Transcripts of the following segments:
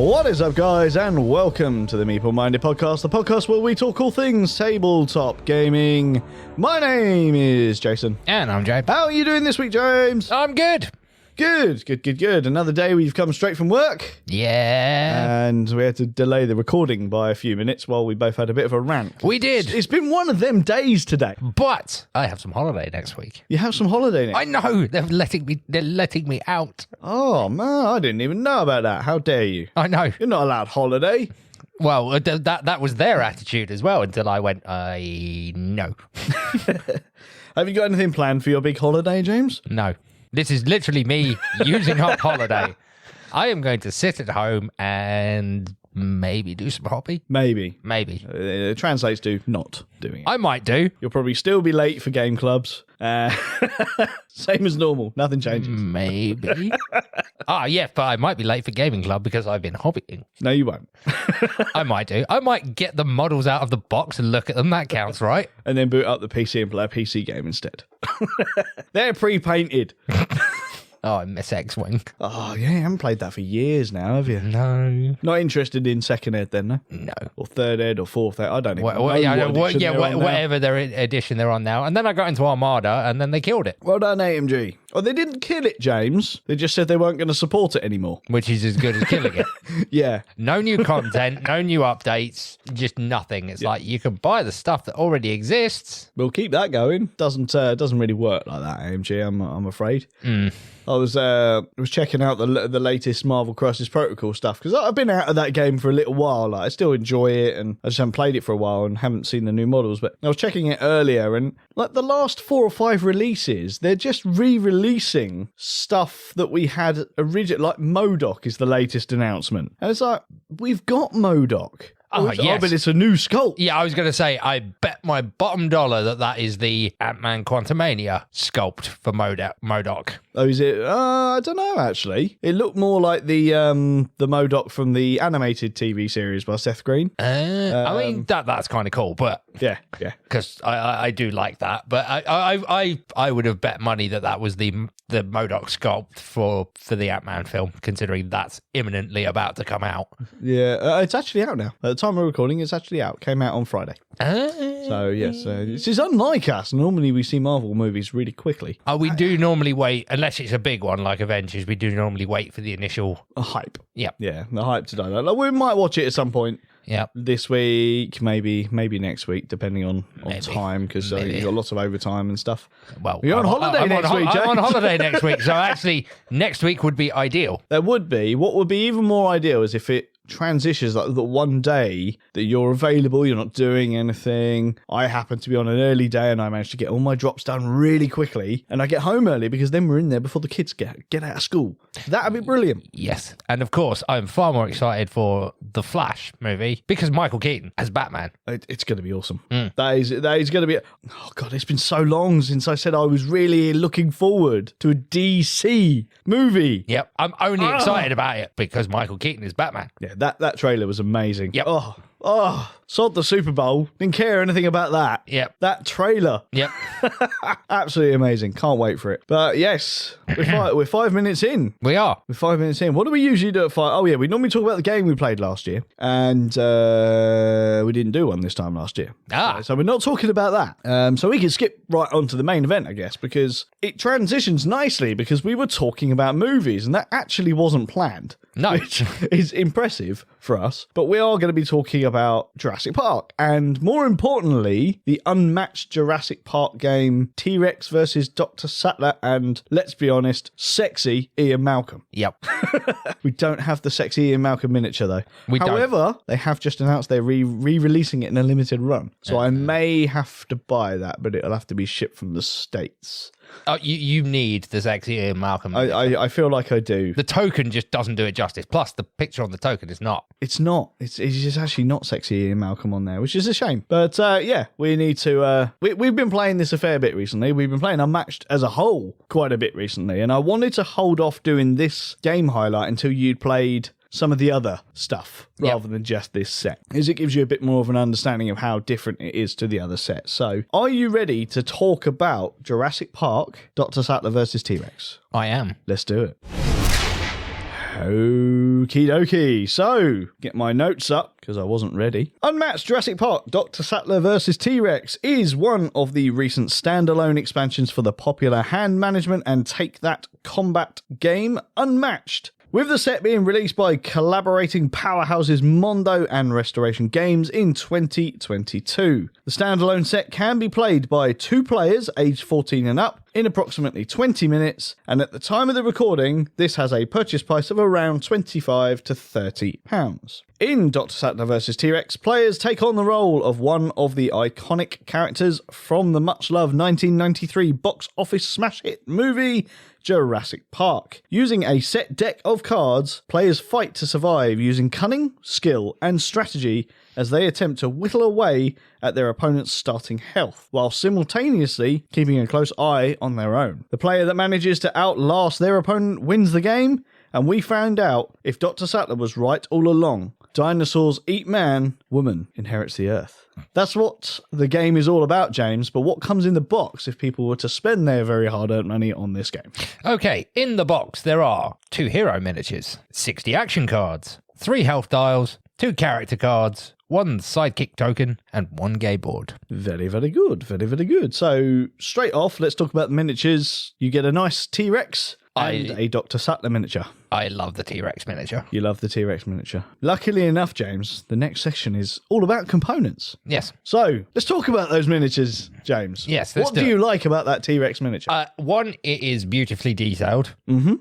What is up, guys, and welcome to the Meeple Minded podcast, the podcast where we talk all things tabletop gaming. My name is Jason. And I'm James. How are you doing this week, James? I'm good. Good. Another day we've come straight from work. Yeah. And we had to delay the recording by a few minutes while we both had a bit of a rant. We did. It's been one of them days today. But I have some holiday next week. You have some holiday next I know. They're letting me out. Oh, man, I didn't even know about that. How dare you? I know. You're not allowed holiday. Well, that was their attitude as well until I went, no. Have you got anything planned for your big holiday, James? No. This is literally me using up holiday. I am going to sit at home and maybe do some hobby. Maybe. Maybe. Translates to not doing it. I might do. You'll probably still be late for game clubs. Same as normal. Nothing changes. Maybe. Yeah, but I might be late for gaming club because I've been hobbying. No, you won't. I might do. I might get the models out of the box and look at them. That counts, right? And then boot up the PC and play a PC game instead. They're pre-painted. Oh, I miss X-Wing. Oh, yeah, you haven't played that for years now, have you? No. Not interested in second ed then, no? No. Or third ed or fourth ed? I don't even know whatever their edition they're on now. And then I got into Armada, and then they killed it. Well done, AMG. Oh, they didn't kill it, James. They just said they weren't going to support it anymore. Which is as good as killing it. Yeah. No new content, no new updates, just nothing. It's like you can buy the stuff that already exists. We'll keep that going. Doesn't really work like that, AMG, I'm afraid. I was checking out the latest Marvel Crisis Protocol stuff because I've been out of that game for a little while. Like, I still enjoy it, and I just haven't played it for a while and haven't seen the new models. But I was checking it earlier, and like the last 4 or 5 releases, they're just re-releasing stuff that we had originally. Like MODOK is the latest announcement, and it's like we've got MODOK. Yes. But it's a new sculpt. Yeah, I was going to say, I bet my bottom dollar that is the Ant-Man Quantumania sculpt for MODOK. Oh, is it? I don't know, actually. It looked more like the MODOK from the animated TV series by Seth Green. I mean, that's kind of cool, but... Yeah. Because I do like that. But I would have bet money that was the MODOK sculpt for the Ant-Man film, considering that's imminently about to come out. Yeah, it's actually out now. At the time of recording, it's actually out. Came out on Friday. So, yes, this is unlike us. Normally, we see Marvel movies really quickly. We do normally wait, unless it's a big one like Avengers, we do normally wait for the initial... hype. Yeah. Yeah, the hype to die. Like, we might watch it at some point. Yeah, this week, maybe next week, depending on time, because you've got lots of overtime and stuff. Well, you're on holiday next week, James. I'm on holiday next week, so actually next week would be ideal. There would be. What would be even more ideal is if it transitions, like the one day that you're available, you're not doing anything. I happen to be on an early day and I managed to get all my drops done really quickly, and I get home early because then we're in there before the kids get out of school. That'd be brilliant. Yes. And of course, I'm far more excited for the Flash movie because Michael Keaton as Batman. It's going to be awesome. That is going to be... Oh, God, it's been so long since I said I was really looking forward to a DC movie. Yep. I'm only excited about it because Michael Keaton is Batman. Yeah, that trailer was amazing. Yep. Oh, sod the Super Bowl. Didn't care anything about that. Yep. That trailer. Yep. Absolutely amazing. Can't wait for it. But yes, we're 5 minutes in. We are. We're 5 minutes in. What do we usually do at 5? Oh, yeah, we normally talk about the game we played last year. And we didn't do one this time last year. So we're not talking about that. So we can skip right on to the main event, I guess, because it transitions nicely because we were talking about movies and that actually wasn't planned. No. Which is impressive for us. But we are going to be talking about Jurassic Park. And more importantly, the Unmatched Jurassic Park game, T-Rex versus Dr.Sattler, and let's be honest, sexy Ian Malcolm. Yep. We don't have the sexy Ian Malcolm miniature, though. However, they have just announced they're re-releasing it in a limited run. So I may have to buy that, but it'll have to be shipped from the States. Oh, you need the sexy Ian Malcolm. I feel like I do. The token just doesn't do it justice. Plus, the picture on the token is not. It's not. It's just actually not sexy Ian Malcolm on there, which is a shame. But yeah, we need to... We've been playing this a fair bit recently. We've been playing Unmatched as a whole quite a bit recently. And I wanted to hold off doing this game highlight until you'd played some of the other stuff rather than just this set, as it gives you a bit more of an understanding of how different it is to the other set. So are you ready to talk about Jurassic Park, Dr. Sattler versus T-Rex? I am. Let's do it. Okie dokie. So, get my notes up because I wasn't ready. Unmatched Jurassic Park Dr.Sattler vs. T-Rex is one of the recent standalone expansions for the popular hand management and take that combat game Unmatched. With the set being released by collaborating powerhouses Mondo and Restoration Games in 2022. The standalone set can be played by 2 players aged 14 and up in approximately 20 minutes, and at the time of the recording, this has a purchase price of around £25 to £30. In Dr. Sattler vs. T-Rex, players take on the role of one of the iconic characters from the much-loved 1993 box office smash hit movie, Jurassic Park. Using a set deck of cards, players fight to survive using cunning, skill, and strategy as they attempt to whittle away at their opponent's starting health, while simultaneously keeping a close eye on their own. The player that manages to outlast their opponent wins the game, and we found out if Dr. Sattler was right all along. Dinosaurs eat man, woman inherits the earth. That's what the game is all about, James, but what comes in the box if people were to spend their very hard-earned money on this game? Okay, in the box there are 2 hero miniatures, 60 action cards, 3 health dials, 2 character cards, 1 sidekick token, and 1 game board. Very, very good. Very, very good. So, straight off, let's talk about the miniatures. You get a nice T-Rex and a Dr. Sattler miniature. I love the T-Rex miniature. You love the T-Rex miniature. Luckily enough, James, the next section is all about components. Yes. So, let's talk about those miniatures, James. Yes, what do you like about that T-Rex miniature? One, it is beautifully detailed. Mm-hmm.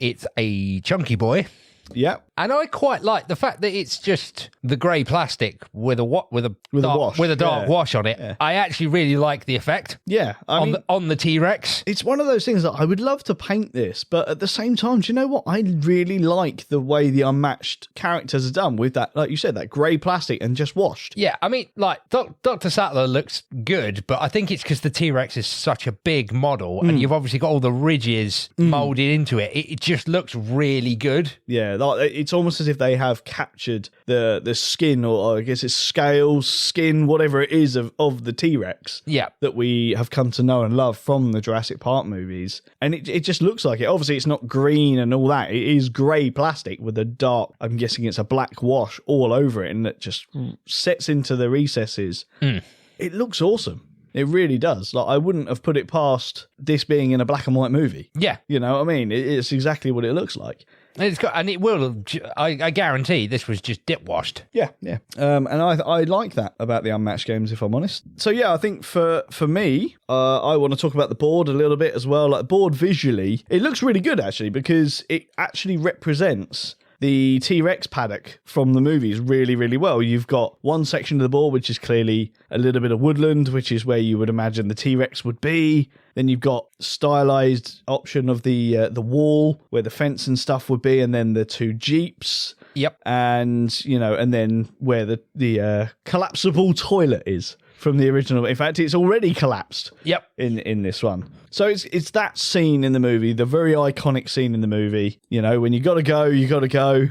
It's a chunky boy. Yeah. And I quite like the fact that it's just the grey plastic with a dark wash on it. Yeah. I actually really like the effect. Yeah, on the T-Rex. It's one of those things that I would love to paint this, but at the same time, do you know what? I really like the way the Unmatched characters are done with that, like you said, that grey plastic and just washed. Yeah, I mean, like Dr. Sattler looks good, but I think it's because the T-Rex is such a big model, and you've obviously got all the ridges moulded into it. It just looks really good. Yeah, it's almost as if they have captured the skin, or I guess it's scales, skin, whatever it is of the T-Rex that we have come to know and love from the Jurassic Park movies. And it just looks like it. Obviously, it's not green and all that. It is grey plastic with a dark, I'm guessing it's a black wash all over it, and it just sets into the recesses. It looks awesome. It really does. Like, I wouldn't have put it past this being in a black and white movie. Yeah. You know what I mean? It's exactly what it looks like. And it will. I guarantee this was just dip washed. Yeah. And I like that about the Unmatched games, if I'm honest. So yeah, I think for me, I want to talk about the board a little bit as well. Like, the board visually, it looks really good actually, because it actually represents the T-Rex paddock from the movies really, really well. You've got one section of the board which is clearly a little bit of woodland, which is where you would imagine the T-Rex would be. Then you've got stylized option of the wall where the fence and stuff would be, and then the 2 jeeps. Yep. And and then where the collapsible toilet is from the original. In fact, it's already collapsed. Yep. In this one. So it's that scene in the movie, the very iconic scene in the movie. When you got to go, you got to go.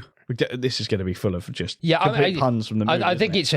This is going to be full of just complete puns from the movie. I think it's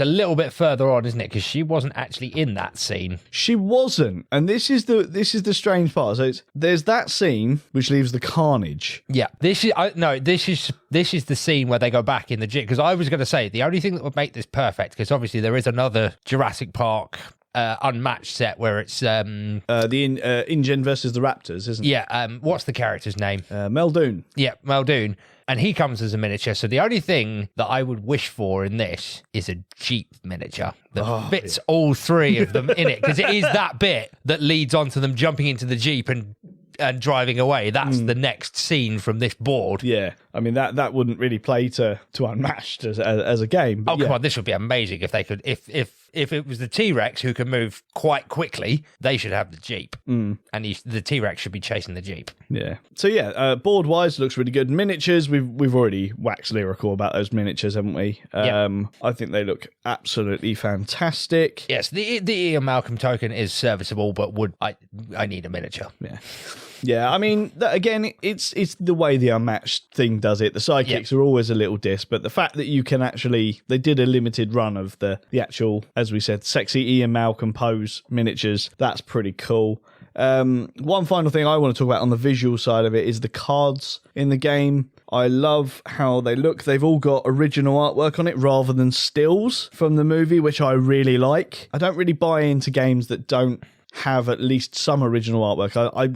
a little bit further on, isn't it? Because she wasn't actually in that scene. She wasn't, and this is the strange part. So there's that scene which leaves the carnage. Yeah, this is the scene where they go back in the jeep. Because I was going to say the only thing that would make this perfect, because obviously there is another Jurassic Park Unmatched set where it's the InGen versus the Raptors, isn't it? Yeah. What's the character's name? Muldoon. Yeah, Muldoon. And he comes as a miniature. So the only thing that I would wish for in this is a Jeep miniature that fits all 3 of them in it. Because it is that bit that leads on to them jumping into the Jeep and driving away. That's the next scene from this board. Yeah. I mean, that wouldn't really play to Unmatched as a game. Come on, this would be amazing if they could, if it was the T-Rex who can move quite quickly, they should have the Jeep. And the T-Rex should be chasing the Jeep. Yeah. So yeah, board-wise, looks really good. Miniatures, we've already waxed lyrical about those miniatures, haven't we? I think they look absolutely fantastic. Yes, the Ian Malcolm token is serviceable, but I need a miniature. Yeah. Yeah, I mean, again, it's the way the Unmatched thing does it. The sidekicks are always a little diss, but the fact that you can actually, they did a limited run of the actual, as we said, sexy Ian Malcolm pose miniatures. That's pretty cool. One final thing I want to talk about on the visual side of it is the cards in the game. I love how they look. They've all got original artwork on it rather than stills from the movie, which I really like. I don't really buy into games that don't have at least some original artwork. I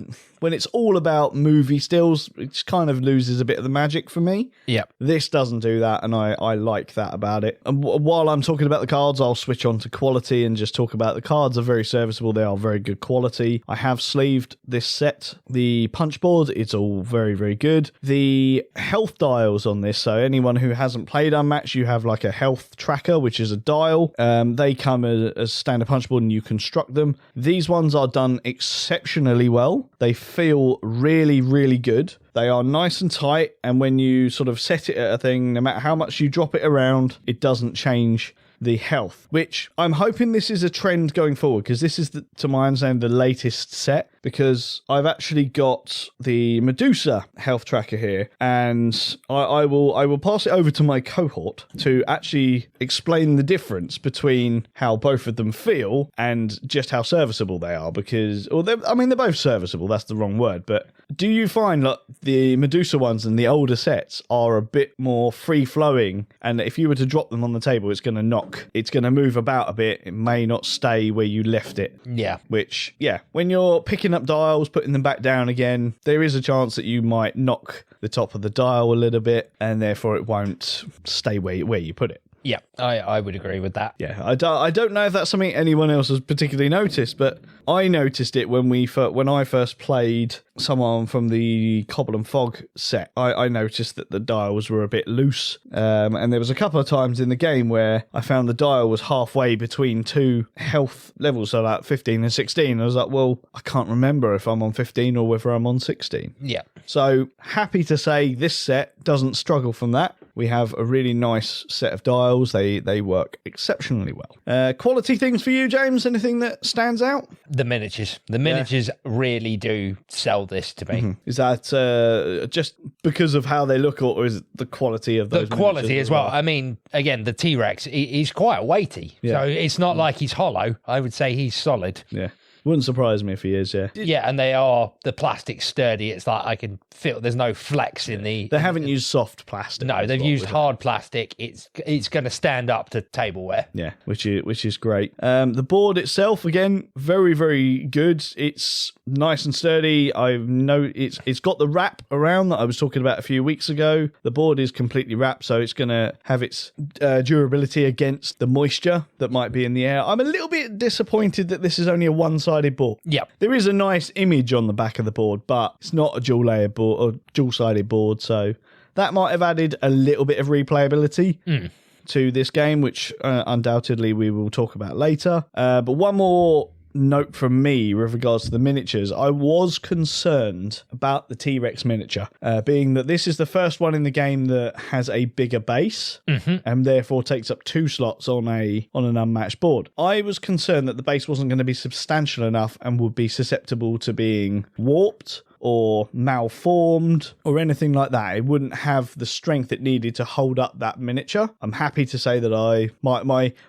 when it's all about movie stills, it kind of loses a bit of the magic for me. Yeah. This doesn't do that, and I like that about it. And while I'm talking about the cards, I'll switch on to quality and just talk about the cards are very serviceable. They are very good quality. I have sleeved this set. The punch board, it's all very, very good. The health dials on this, so anyone who hasn't played Unmatched, you have like a health tracker, which is a dial. They come as standard punch board and you construct them. These ones are done exceptionally well. They feel really, really good. They are nice and tight, and when you sort of set it at a thing, no matter how much you drop it around, it doesn't change the health, which I'm hoping this is a trend going forward, because this is, to my understanding, the latest set, because I've actually got the Medusa health tracker here, and I will pass it over to my cohort to actually explain the difference between how both of them feel and just how serviceable they are, because, they're both serviceable, that's the wrong word, but do you find that the Medusa ones and the older sets are a bit more free-flowing, and if you were to drop them on the table, it's going to move about a bit, it may not stay where you left it. Yeah. Which, when you're picking up dials, putting them back down again, there is a chance that you might knock the top of the dial a little bit, and therefore it won't stay where you put it. Yeah, I would agree with that. Yeah, I don't know if that's something anyone else has particularly noticed, but I noticed it when I first played someone from the Cobble and Fog set. I noticed that the dials were a bit loose, and there was a couple of times in the game where I found the dial was halfway between two health levels, so like 15 and 16. I was like, well, I can't remember if I'm on 15 or whether I'm on 16. Yeah. So happy to say this set doesn't struggle from that. We have a really nice set of dials. They work exceptionally well. Quality things for you, James? Anything that stands out? The miniatures. The miniatures really do sell this to me. Mm-hmm. Is that just because of how they look, or is it the quality of those? The quality as well. I mean, again, the T-Rex, he's quite weighty. Yeah. So it's not like he's hollow. I would say he's solid. Yeah. Wouldn't surprise me if he is, yeah. Yeah, and the plastic's sturdy. It's like I can feel there's no flex in the... They haven't used soft plastic. No, they've used hard plastic. It's going to stand up to tableware. Yeah, which is great. The board itself, again, very, very good. It's nice and sturdy. It's got the wrap around that I was talking about a few weeks ago. The board is completely wrapped, so it's going to have its durability against the moisture that might be in the air. I'm a little bit disappointed that this is only a one-sided board. Yeah. There is a nice image on the back of the board, but it's not a dual-layer board or dual-sided board, so that might have added a little bit of replayability to this game, which undoubtedly we will talk about later. But one more note from me with regards to the miniatures. I was concerned about the T-Rex miniature, being that this is the first one in the game that has a bigger base and therefore takes up 2 slots on an Unmatched board. I was concerned that the base wasn't going to be substantial enough and would be susceptible to being warped or malformed or anything like that. It wouldn't have the strength it needed to hold up that miniature. I'm happy to say that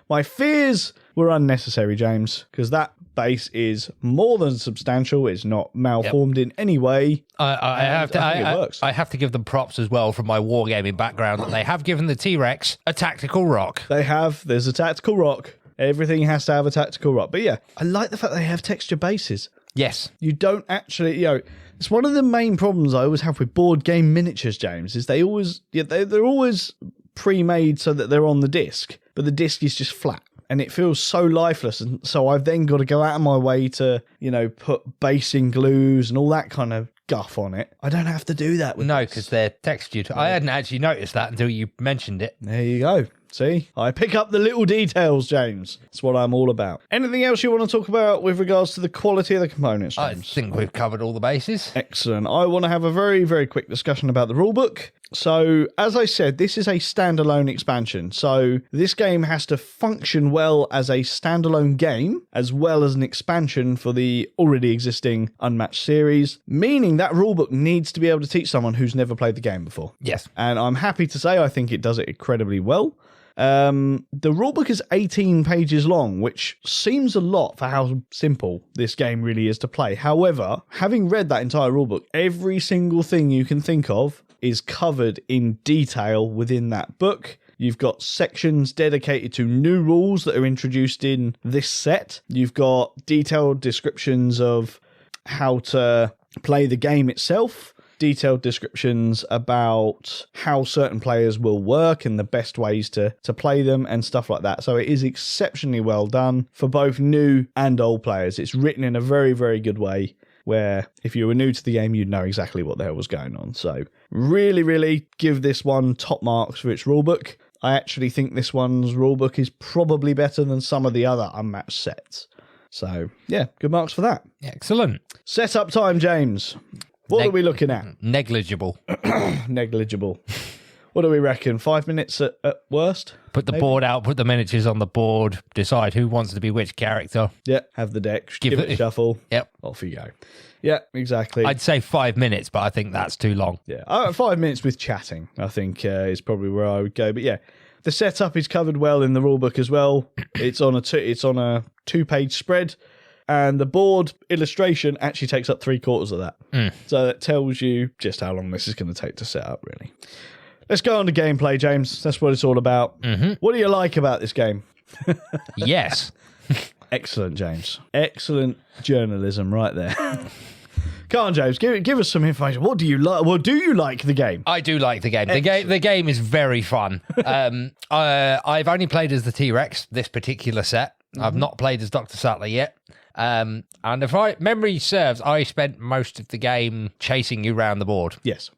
my fears were unnecessary, James, because that base is more than substantial. It's not malformed in any way. I have to give them props as well from my wargaming background that they have given the T-Rex a tactical rock. There's a tactical rock. Everything has to have a tactical rock. But yeah, I like the fact they have texture bases. Yes. You don't actually, it's one of the main problems I always have with board game miniatures, James, is they're always pre-made so that they're on the disc, but the disc is just flat. And it feels so lifeless, and so I've then got to go out of my way to, put basing glues and all that kind of guff on it. I don't have to do that with No, because they're textured. I hadn't actually noticed that until you mentioned it. There you go. See? I pick up the little details, James. That's what I'm all about. Anything else you want to talk about with regards to the quality of the components, James? I think we've covered all the bases. Excellent. I want to have a very, very quick discussion about the rulebook. So, as I said, this is a standalone expansion. So, this game has to function well as a standalone game, as well as an expansion for the already existing Unmatched series, meaning that rulebook needs to be able to teach someone who's never played the game before. Yes. And I'm happy to say I think it does it incredibly well. The rulebook is 18 pages long, which seems a lot for how simple this game really is to play. However, having read that entire rulebook, every single thing you can think of is covered in detail within that book. You've got sections dedicated to new rules that are introduced in this set. You've got detailed descriptions of how to play the game itself, detailed descriptions about how certain players will work and the best ways to play them and stuff like that. So it is exceptionally well done for both new and old players. It's written in a very, very good way where if you were new to the game, you'd know exactly what the hell was going on. So really, really give this one top marks for its rulebook. I actually think this one's rulebook is probably better than some of the other Unmatched sets. So, yeah, good marks for that. Excellent. Setup time, James. What are we looking at? Negligible. Negligible. What do we reckon? 5 minutes at worst? Put the board out, put the miniatures on the board, decide who wants to be which character. Yeah, have the deck, give it a shuffle. Yep. Off you go. Yeah, exactly. I'd say 5 minutes, but I think that's too long. Yeah, 5 minutes with chatting, I think, is probably where I would go. But yeah, the setup is covered well in the rulebook as well. It's on a 2-page spread, and the board illustration actually takes up 3/4 of that. So that tells you just how long this is going to take to set up, really. Let's go on to gameplay, James. That's what it's all about. What do you like about this game? Yes. Excellent, James. Excellent journalism right there. Come on, James, give us some information. What do you like? Well, do you like the game? I do like the game. The game is very fun. I've only played as the T-Rex this particular set. I've not played as Dr. Sattler yet. And if memory serves, I spent most of the game chasing you around the board. Yes.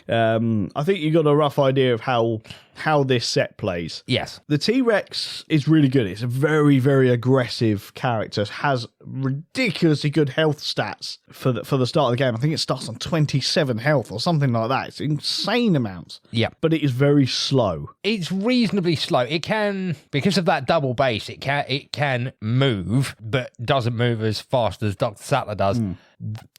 I think you got a rough idea of how this set plays. Yes. The T-Rex is really good. It's a very, very aggressive character. It has ridiculously good health stats for the start of the game. I think it starts on 27 health or something like that. It's insane amounts. Yeah. But it is very slow. It's reasonably slow. It can, because of that double base, it can move, but doesn't move as fast as Dr. Sattler does.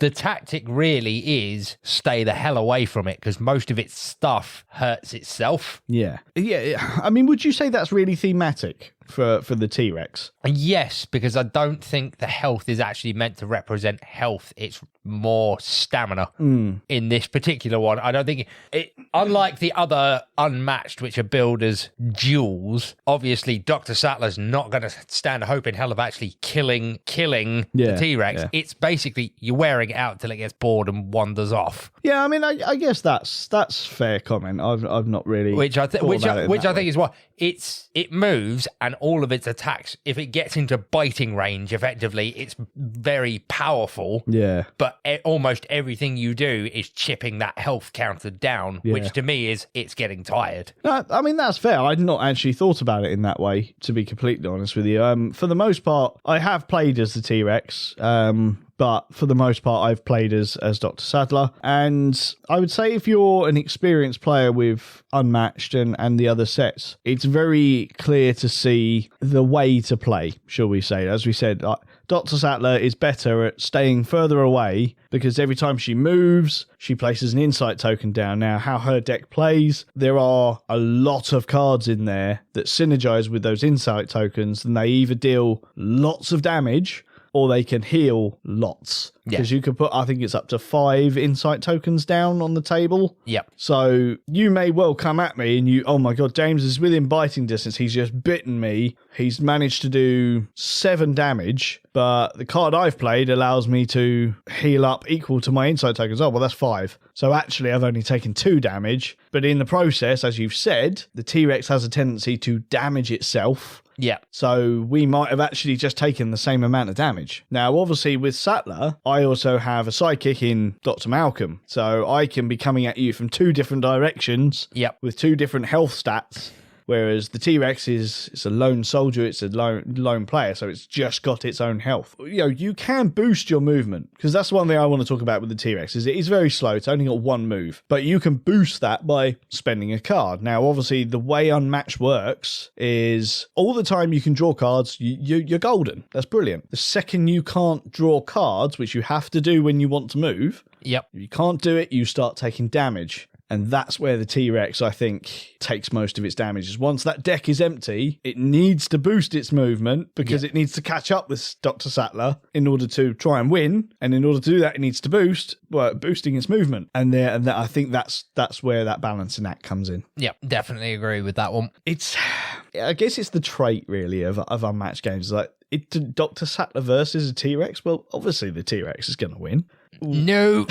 The tactic really is stay the hell away from it, because most of its stuff hurts itself. Yeah. I mean, would you say that's really thematic for the T-Rex? Yes, because I don't think the health is actually meant to represent health. It's more stamina in this particular one. I don't think it, unlike the other Unmatched, which are billed as duels, obviously Dr. Sattler's not going to stand a hope in hell of actually killing the T-Rex. Yeah. It's basically you're wearing it out till it gets bored and wanders off. Yeah, I mean, I guess that's fair comment. I've not really which I think is what it moves, and all of its attacks, if it gets into biting range, effectively, it's very powerful. Yeah. But almost everything you do is chipping that health counter down, which to me is it's getting tired. No, I mean, that's fair. I'd not actually thought about it in that way, to be completely honest with you. For the most part, I have played as the T-Rex. But for the most part, I've played as Dr. Sattler. And I would say if you're an experienced player with Unmatched and the other sets, it's very clear to see the way to play, shall we say. As we said, Dr. Sattler is better at staying further away because every time she moves, she places an insight token down. Now, how her deck plays, there are a lot of cards in there that synergize with those insight tokens, and they either deal lots of damage or they can heal lots. Because you can put, I think it's up to 5 insight tokens down on the table. Yep. So you may well come at me and oh my God, James is within biting distance. He's just bitten me. He's managed to do 7 damage, but the card I've played allows me to heal up equal to my insight tokens. Oh, well, that's 5. So actually, I've only taken 2 damage. But in the process, as you've said, the T-Rex has a tendency to damage itself. Yeah. So we might have actually just taken the same amount of damage. Now, obviously, with Sattler, I also have a sidekick in Dr. Malcolm. So I can be coming at you from 2 different directions with 2 different health stats. Whereas the T-Rex is a lone soldier, it's a lone player, so it's just got its own health. You know, you can boost your movement, because that's one thing I want to talk about with the T-Rex, is it is very slow, it's only got 1 move, but you can boost that by spending a card. Now, obviously, the way Unmatched works is all the time you can draw cards, you're golden. That's brilliant. The second you can't draw cards, which you have to do when you want to move, if you can't do it, you start taking damage. And that's where the T-Rex, I think, takes most of its damage. Is once that deck is empty, it needs to boost its movement because it needs to catch up with Dr. Sattler in order to try and win. And in order to do that, it needs to boosting its movement. And I think that's where that balancing act comes in. Yeah, definitely agree with that one. I guess it's the trait, really, of Unmatched games. Like, Dr. Sattler versus a T-Rex, well, obviously the T-Rex is going to win. No.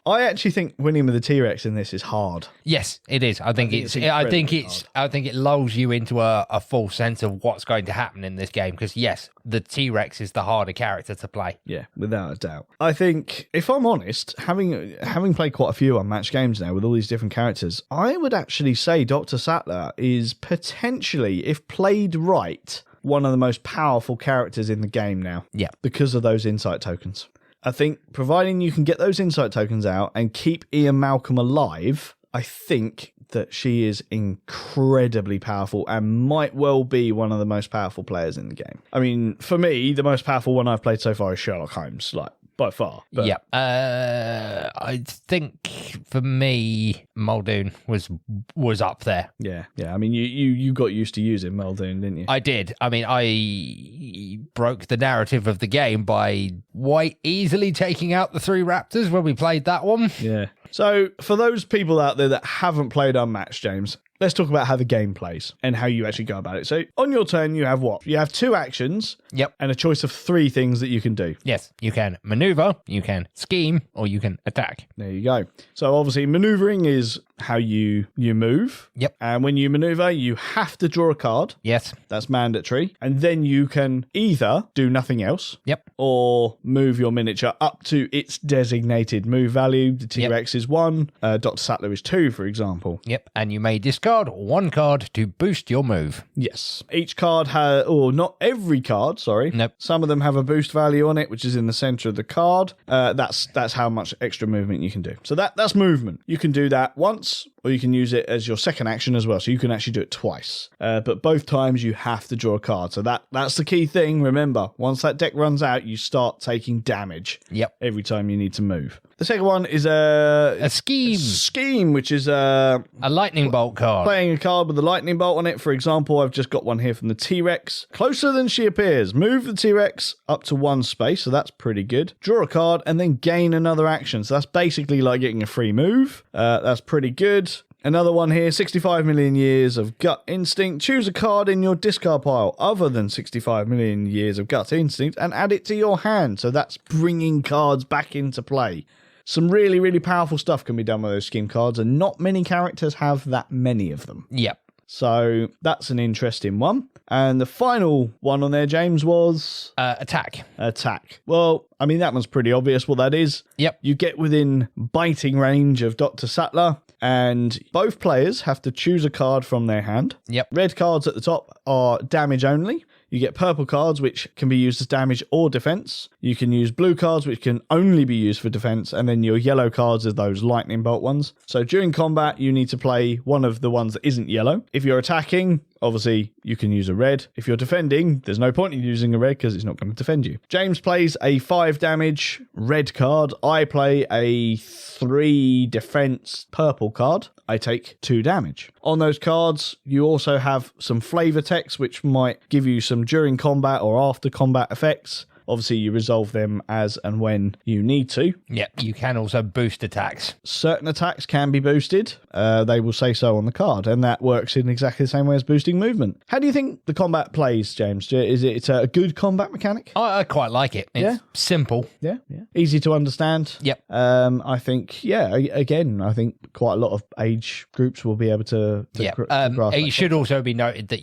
I actually think winning with the T-Rex in this is hard. Yes, it is. I think it lulls you into a false sense of what's going to happen in this game because yes, the T-Rex is the harder character to play. Yeah, without a doubt. I think, if I'm honest, having played quite a few Unmatched games now with all these different characters, I would actually say Dr. Sattler is potentially, if played right, one of the most powerful characters in the game now. Yeah. Because of those insight tokens. I think providing you can get those insight tokens out and keep Ian Malcolm alive, I think that she is incredibly powerful and might well be one of the most powerful players in the game. I mean, for me, the most powerful one I've played so far is Sherlock Holmes, by far. But yeah. I think for me, Muldoon was up there. Yeah. I mean, you got used to using Muldoon, didn't you? I did. I mean, I broke the narrative of the game by quite easily taking out the 3 raptors when we played that one. Yeah. So, for those people out there that haven't played Unmatched, James, let's talk about how the game plays and how you actually go about it. So, on your turn, you have what? You have 2 actions. Yep. And a choice of 3 things that you can do. Yes. You can maneuver, you can scheme, or you can attack. There you go. So, obviously, maneuvering is how you move. Yep. And when you maneuver, you have to draw a card. Yes. That's mandatory. And then you can either do nothing else. Yep. Or move your miniature up to its designated move value. The T-Rex is 1. Dr. Sattler is 2, for example. Yep. And you may discard 1 card to boost your move. Yes. Each card has, or not every card, sorry. Nope. Some of them have a boost value on it, which is in the center of the card. That's how much extra movement you can do. So that's movement. You can do that once, or you can use it as your second action as well. So you can actually do it twice. But both times you have to draw a card. So that's the key thing. Remember, once that deck runs out, you start taking damage. Yep. Every time you need to move. The second one is a scheme. Scheme, which is a lightning bolt card. Playing a card with a lightning bolt on it. For example, I've just got one here from the T-Rex. Closer than she appears. Move the T-Rex up to 1 space, so that's pretty good. Draw a card and then gain another action. So that's basically like getting a free move. That's pretty good. Another one here, 65 million years of gut instinct. Choose a card in your discard pile other than 65 million years of gut instinct and add it to your hand. So that's bringing cards back into play. Some really, really powerful stuff can be done with those scheme cards, and not many characters have that many of them. Yep. So that's an interesting one. And the final one on there, James, was... attack. Attack. Well, I mean, that one's pretty obvious what that is. Yep. You get within biting range of Dr. Sattler, and both players have to choose a card from their hand. Yep. Red cards at the top are damage only. You get purple cards, which can be used as damage or defense. You can use blue cards, which can only be used for defense. And then your yellow cards are those lightning bolt ones. So during combat, you need to play one of the ones that isn't yellow. If you're attacking, obviously, you can use a red. If you're defending, there's no point in using a red because it's not going to defend you. James plays a 5 damage red card. I play a 3 defense purple card. I take 2 damage. On those cards, you also have some flavor text, which might give you some during combat or after combat effects. Obviously, you resolve them as and when you need to. Yep, you can also boost attacks. Certain attacks can be boosted. They will say so on the card, and that works in exactly the same way as boosting movement. How do you think the combat plays, James? Is it a good combat mechanic? I quite like it. It's simple. Yeah. Easy to understand. Yep. I think, again, I think quite a lot of age groups will be able to grasp it should also be noted that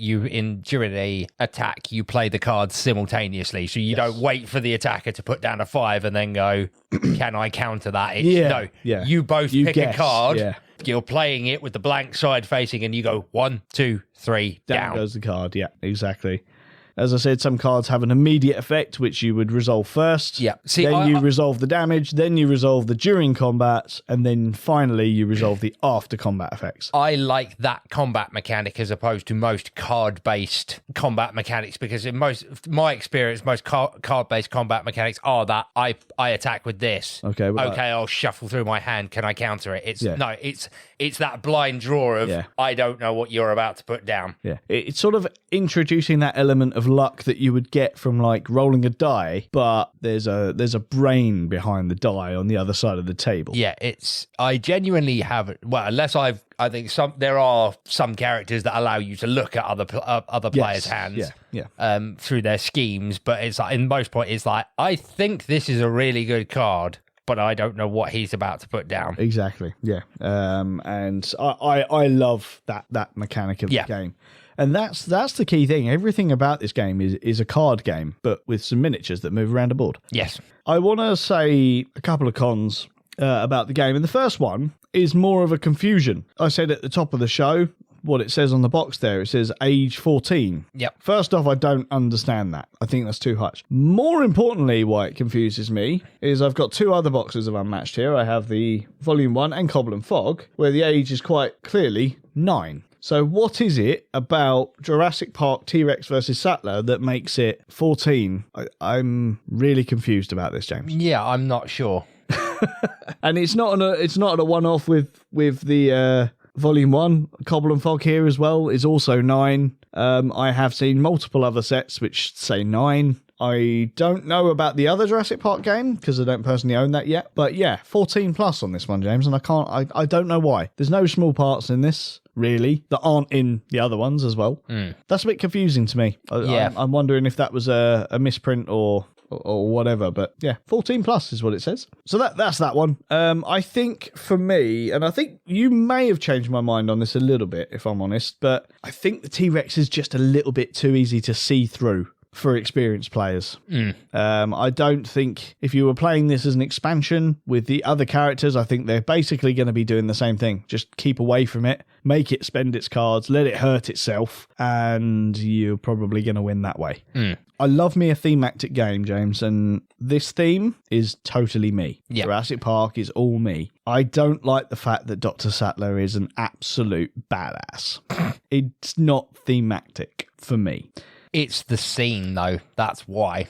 during a attack, you play the cards simultaneously, so you don't wait for the attacker to put down a 5 and then go, can I counter that? You both pick a card. Yeah. You're playing it with the blank side facing and you go 1, 2, 3, down. Goes the card. Yeah, exactly. As I said, some cards have an immediate effect, which you would resolve first. Yeah. See, then you resolve the damage, then you resolve the during combat, and then finally you resolve the after combat effects. I like that combat mechanic as opposed to most card-based combat mechanics, because in my experience, most card-based combat mechanics are that I attack with this. Okay. I'll shuffle through my hand. Can I counter it? It's that blind draw of I don't know what you're about to put down. Yeah, it's sort of introducing that element of luck that you would get from like rolling a die, but there's a brain behind the die on the other side of the table. Yeah, I genuinely have, well, unless I think there are some characters that allow you to look at other players' hands through their schemes, but it's like, in most point, it's like, I think this is a really good card, but I don't know what he's about to put down. Exactly, yeah. And I love that mechanic of the game. And that's the key thing. Everything about this game is a card game, but with some miniatures that move around a board. Yes. I want to say a couple of cons about the game. And the first one is more of a confusion. I said at the top of the show, what it says on the box there, it says age 14. Yep. First off, I don't understand that. I think that's too harsh. More importantly, why it confuses me is I've got two other boxes of Unmatched here. I have the Volume 1 and Cobble and Fog, where the age is quite clearly 9. So what is it about Jurassic Park T-Rex versus Sattler that makes it 14? I'm really confused about this, James. Yeah, I'm not sure. And it's not a one-off with the Volume 1. Cobble and Fog here as well is also 9. I have seen multiple other sets which say 9. I don't know about the other Jurassic Park game because I don't personally own that yet. But yeah, 14 plus on this one, James, and I don't know why. There's no small parts in this, really, that aren't in the other ones as well. That's a bit confusing to me. I'm wondering if that was a misprint or whatever, but yeah, 14 plus is what it says. So that's that one. I think for me, and I think you may have changed my mind on this a little bit, if I'm honest, but I think the T-Rex is just a little bit too easy to see through for experienced players. I don't think if you were playing this as an expansion with the other characters, I think they're basically going to be doing the same thing. Just keep away from it, make it spend its cards, let it hurt itself, and you're probably going to win that way. I love me a thematic game, James, and this theme is totally me. Yep. Jurassic Park is all me. I don't like the fact that Dr. Sattler is an absolute badass. It's not thematic for me. It's the scene, though. That's why.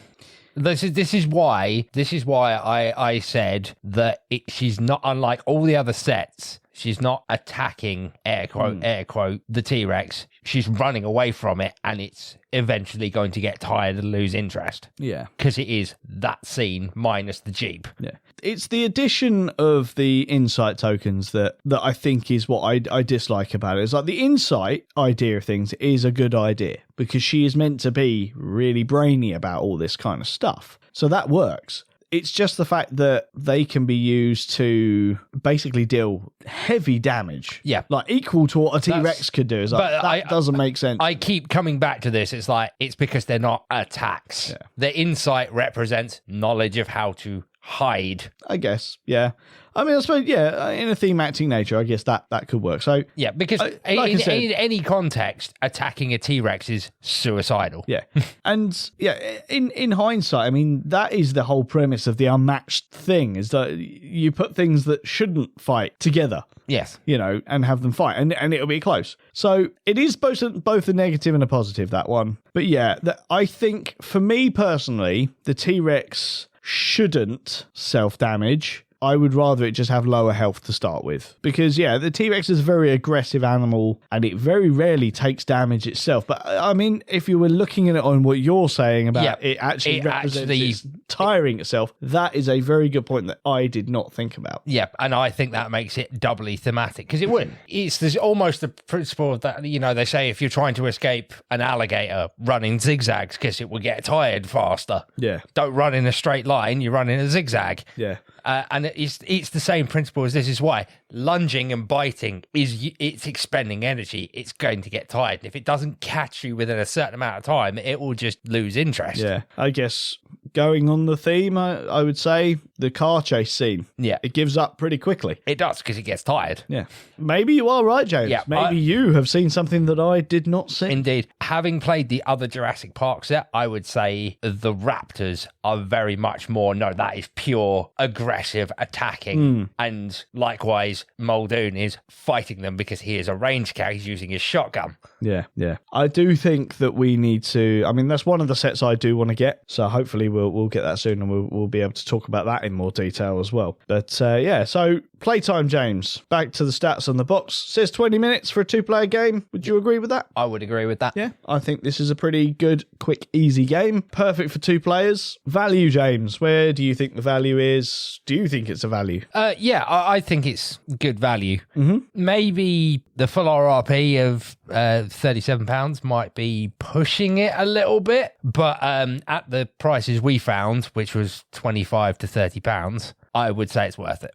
This is why I said that she's not, unlike all the other sets, she's not attacking, air quote, the T-Rex. She's running away from it, and it's eventually going to get tired and lose interest. Yeah. Because it is that scene minus the Jeep. Yeah. It's the addition of the insight tokens that I think is what I dislike about it. It's like the insight idea of things is a good idea because she is meant to be really brainy about all this kind of stuff. So that works. It's just the fact that they can be used to basically deal heavy damage. Yeah. Like equal to what a T-Rex could do. That doesn't make sense. I keep coming back to this. It's like, it's because they're not attacks. Yeah. Their insight represents knowledge of how to hide. I guess, yeah. I mean, I suppose, yeah, in a thematic nature, I guess that could work. So yeah, because in any context, attacking a T-Rex is suicidal. Yeah. And yeah, in hindsight, I mean, that is the whole premise of the Unmatched thing, is that you put things that shouldn't fight together. Yes. You know, and have them fight, and it'll be close. So it is both a negative and a positive, that one. But yeah, I think for me personally, the T-Rex shouldn't self-damage. I would rather it just have lower health to start with. Because, yeah, the T-Rex is a very aggressive animal and it very rarely takes damage itself. But, I mean, if you were looking at it on what you're saying about it actually represents tiring itself, that is a very good point that I did not think about. Yeah, and I think that makes it doubly thematic. Because there's almost the principle of that, you know, they say if you're trying to escape an alligator, run in zigzags because it will get tired faster. Yeah. Don't run in a straight line, you run in a zigzag. Yeah. And it's the same principle as this is why lunging and biting it's expending energy. It's going to get tired. And if it doesn't catch you within a certain amount of time, it will just lose interest. Yeah, I guess going on the theme, I would say the car chase scene. Yeah. It gives up pretty quickly. It does, because it gets tired. Yeah. Maybe you are right, James. Yeah, Maybe you have seen something that I did not see. Indeed. Having played the other Jurassic Park set, I would say the Raptors are very much more, no, that is pure aggressive attacking. And likewise, Muldoon is fighting them because he is a range cat. He's using his shotgun. Yeah. I do think that we need to, I mean, that's one of the sets I do want to get. So hopefully we'll get that soon, and we'll be able to talk about that in more detail as well. But so playtime, James. Back to the stats on the box. Says 20 minutes for a 2-player game. Would you agree with that? I would agree with that. Yeah, I think this is a pretty good, quick, easy game. Perfect for 2 players. Value, James. Where do you think the value is? Do you think it's a value? I think it's good value. Mm-hmm. Maybe the full RRP of £37 might be pushing it a little bit, but at the prices we found, which was £25 to £30, I would say it's worth it.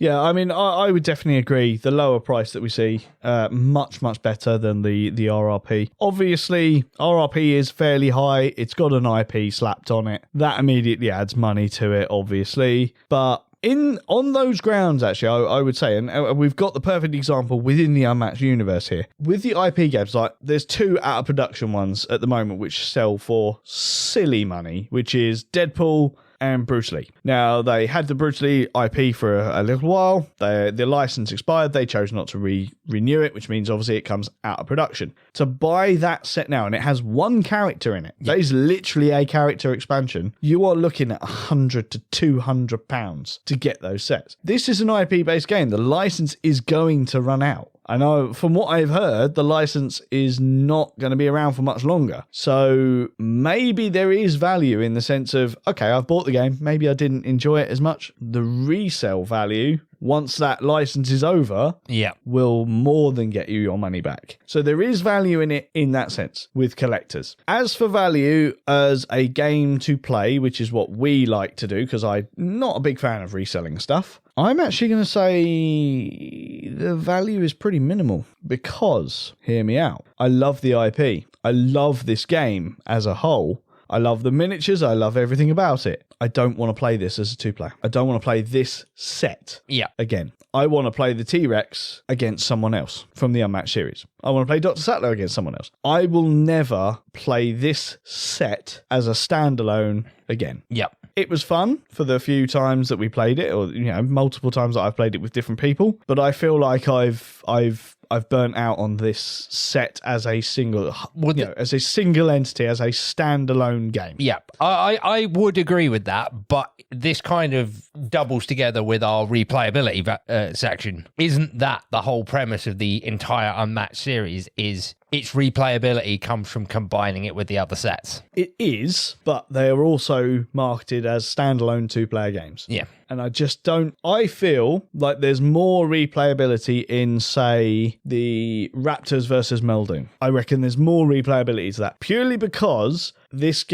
Yeah. I mean, I would definitely agree. The lower price that we see, much better than the RRP. Obviously, RRP is fairly high. It's got an IP slapped on it. That immediately adds money to it, obviously. But on those grounds, actually, I would say, and we've got the perfect example within the Unmatched universe here. With the IP games, like there's 2 out of production ones at the moment which sell for silly money, which is Deadpool and Bruce Lee. Now, they had the Bruce Lee IP for a little while. The license expired. They chose not to renew it, which means obviously it comes out of production. To buy that set now, and it has 1 character in it, that is literally a character expansion, you are looking at £100 to £200 to get those sets. This is an IP-based game. The license is going to run out. I know from what I've heard, the license is not going to be around for much longer. So maybe there is value in the sense of, okay, I've bought the game. Maybe I didn't enjoy it as much. The resale value, once that license is over, will more than get you your money back. So there is value in it in that sense with collectors. As for value as a game to play, which is what we like to do, because I'm not a big fan of reselling stuff, I'm actually going to say the value is pretty minimal because, hear me out, I love the IP. I love this game as a whole. I love the miniatures. I love everything about it. I don't want to play this as a 2-player. I don't want to play this set again. I want to play the T-Rex against someone else from the Unmatched series. I want to play Dr.Sattler against someone else. I will never play this set as a standalone again. It was fun for the few times that we played it, or multiple times that I've played it with different people. But I feel like I've burnt out on this set as a single, as a single entity, as a standalone game. I would agree with that, but this kind of doubles together with our replayability section. Isn't that the whole premise of the entire Unmatched series? Is its replayability comes from combining it with the other sets. It is, but they are also marketed as standalone 2-player games. And I just don't... I feel like there's more replayability in, say, the Raptors versus Muldoon. I reckon there's more replayability to that, purely because this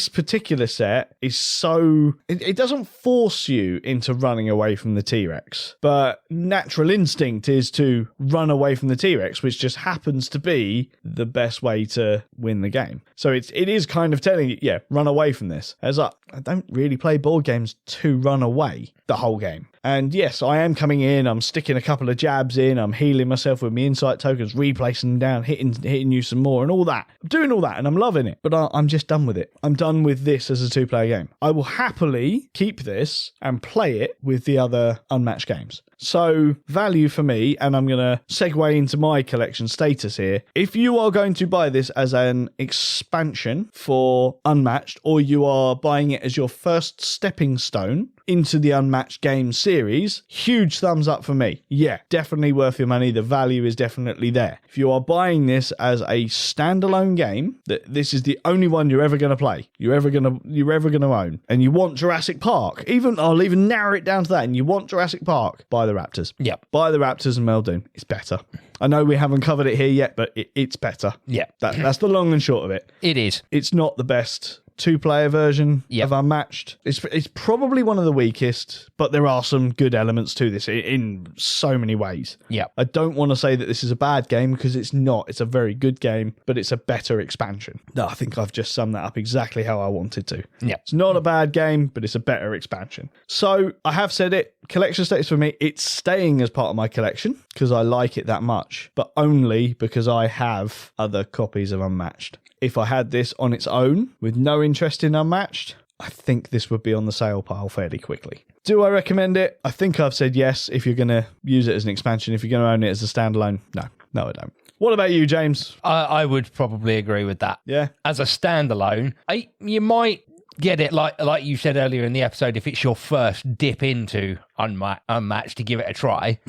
particular set is so... It doesn't force you into running away from the T-Rex, but natural instinct is to run away from the T-Rex, which just happens to be the best way to win the game. So it is kind of telling you, run away from this. As I don't really play board games to run away the whole game. And yes, I am coming in, I'm sticking a couple of jabs in, I'm healing myself with my insight tokens, replacing them down, hitting you some more and all that. I'm doing all that and I'm loving it, but I'm just done with it. I'm done with this as a 2-player game. I will happily keep this and play it with the other Unmatched games. So value for me, and I'm going to segue into my collection status here. If you are going to buy this as an expansion for Unmatched, or you are buying it as your first stepping stone into the Unmatched game series, huge thumbs up for me. Yeah, definitely worth your money. The value is definitely there. If you are buying this as a standalone game, this is the only one you're ever going to play, you're ever going to own, and you want Jurassic Park, I'll even narrow it down to that, and you want Jurassic Park, buy the Raptors. Buy the Raptors and Muldoon. It's better. I know we haven't covered it here yet, but it's better. That's the long and short of it. It is. It's not the best 2-player version of Unmatched. It's probably one of the weakest, but there are some good elements to this in so many ways. Yeah. I don't want to say that this is a bad game because it's not. It's a very good game, but it's a better expansion. No, I think I've just summed that up exactly how I wanted to. Yeah. It's not a bad game, but it's a better expansion. So I have said it. Collection status for me, it's staying as part of my collection because I like it that much, but only because I have other copies of Unmatched. If I had this on its own with no interest in Unmatched, I think this would be on the sale pile fairly quickly. Do I recommend it? I think I've said yes if you're going to use it as an expansion. If you're going to own it as a standalone, no, I don't. What about you, James? I would probably agree with that. Yeah. As a standalone, you might get it like you said earlier in the episode if it's your first dip into Unmatched to give it a try.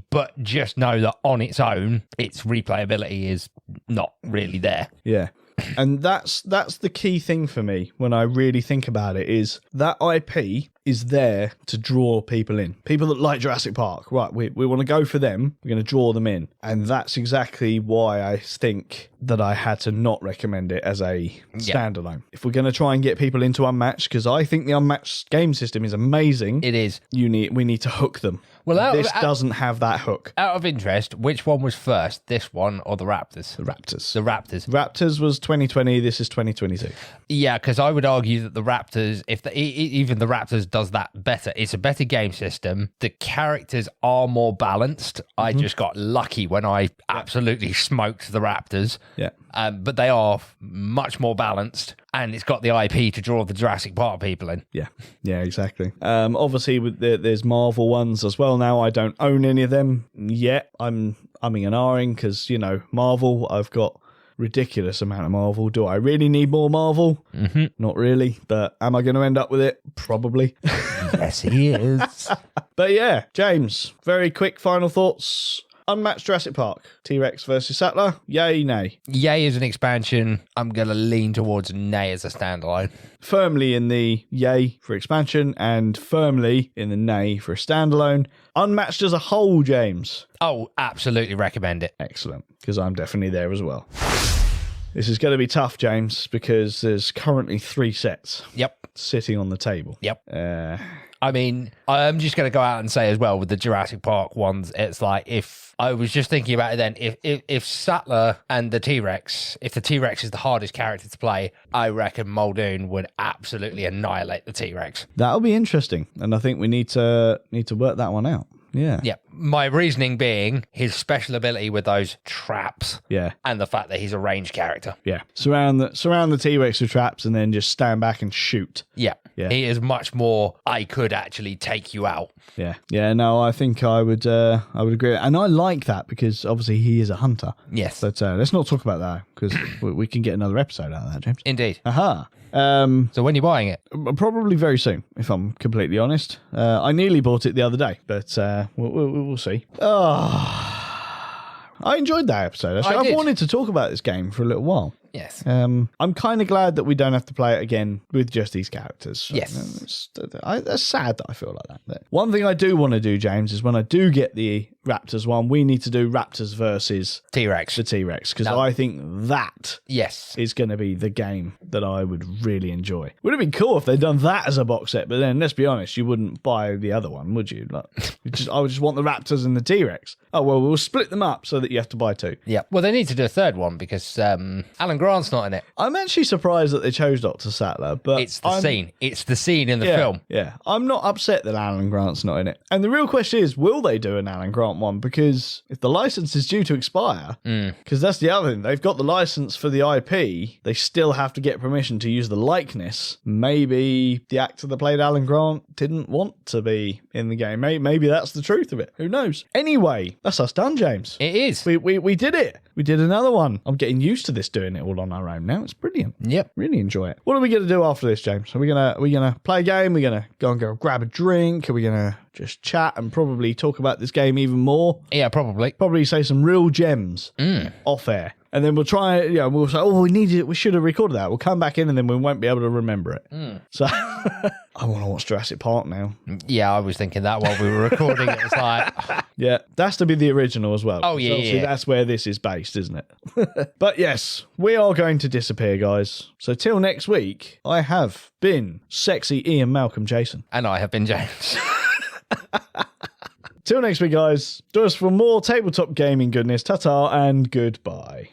But just know that on its own, its replayability is not really there. Yeah. And that's the key thing for me when I really think about it is that IP is there to draw people in. People that like Jurassic Park, right, we want to go for them, we're going to draw them in. And that's exactly why I think that I had to not recommend it as a standalone. If we're going to try and get people into Unmatched, because I think the Unmatched game system is amazing. It is. We need to hook them. Well, this doesn't have that hook. Out of interest, which one was first, this one or the Raptors? The Raptors. The Raptors. Raptors was 2020, this is 2022. Yeah, because I would argue that the Raptors, even the Raptors does that better. It's a better game system. The characters are more balanced. I just got lucky when I absolutely smoked the Raptors. Yeah. But they are much more balanced, and it's got the IP to draw the Jurassic Park people in. Yeah, exactly. Obviously, there's Marvel ones as well now. I don't own any of them yet. I'm umming and ahhing because, Marvel, I've got ridiculous amount of Marvel. Do I really need more Marvel? Not really, but am I going to end up with it? Probably. Yes, he is. But yeah, James, very quick final thoughts. Unmatched Jurassic Park, T-Rex versus Sattler, yay, nay? Yay as an expansion. I'm going to lean towards nay as a standalone. Firmly in the yay for expansion and firmly in the nay for a standalone. Unmatched as a whole, James. Oh, absolutely recommend it. Excellent, because I'm definitely there as well. This is going to be tough, James, because there's currently 3 sets. Yep. Sitting on the table. Yep. I mean, I'm just going to go out and say as well with the Jurassic Park ones, it's like if I was just thinking about it then, if Sattler and the T-Rex, if the T-Rex is the hardest character to play, I reckon Muldoon would absolutely annihilate the T-Rex. That'll be interesting, and I think we need to work that one out. Yeah. Yeah. My reasoning being his special ability with those traps. Yeah. And the fact that he's a ranged character. Yeah. Surround the T-Rex with traps and then just stand back and shoot. Yeah. Yeah. He is much more, I could actually take you out. Yeah. Yeah, no, I think I would agree. And I like that because obviously he is a hunter. Yes. But let's not talk about that because we can get another episode out of that, James. Indeed. Aha. So when are you buying it? Probably very soon, if I'm completely honest. I nearly bought it the other day, but we'll see. I enjoyed that episode. I've wanted to talk about this game for a little while. Yes. I'm kind of glad that we don't have to play it again with just these characters. Yes. That's sad that I feel like that. But one thing I do want to do, James, is when I do get the Raptors one, we need to do Raptors versus T-Rex. The T-Rex, because I think that is going to be the game that I would really enjoy. Would have been cool if they'd done that as a box set, but then let's be honest, you wouldn't buy the other one, would you? Like, I would just want the Raptors and the T-Rex. Oh, well, we'll split them up so that you have to buy 2. Yeah. Well, they need to do a third one because Alan Grant's not in it. I'm actually surprised that they chose Dr. Sattler, but it's the scene. It's the scene in the film. Yeah. I'm not upset that Alan Grant's not in it. And the real question is, will they do an Alan Grant one? Because if the license is due to expire, because that's the other thing, they've got the license for the IP, they still have to get permission to use the likeness. Maybe the actor that played Alan Grant didn't want to be in the game. Maybe that's the truth of it. Who knows? Anyway, that's us done, James. It is. We did it. We did another one. I'm getting used to this, doing it all on our own now. It's brilliant. Yep. Really enjoy it. What are we going to do after this, James? Are we gonna play a game? Are we going to go grab a drink? Are we going to just chat and probably talk about this game even more? Yeah, probably. Probably say some real gems off air. And then we'll try it. Yeah, we'll say, oh, we should have recorded that. We'll come back in and then we won't be able to remember it. So I want to watch Jurassic Park now. Yeah, I was thinking that while we were recording. It was like... Yeah, that's to be the original as well. Oh, yeah, so obviously that's where this is based, isn't it? But yes, we are going to disappear, guys. So till next week, I have been sexy Ian Malcolm Jason. And I have been James. Till next week, guys. Join us for more tabletop gaming goodness. Ta-ta and goodbye.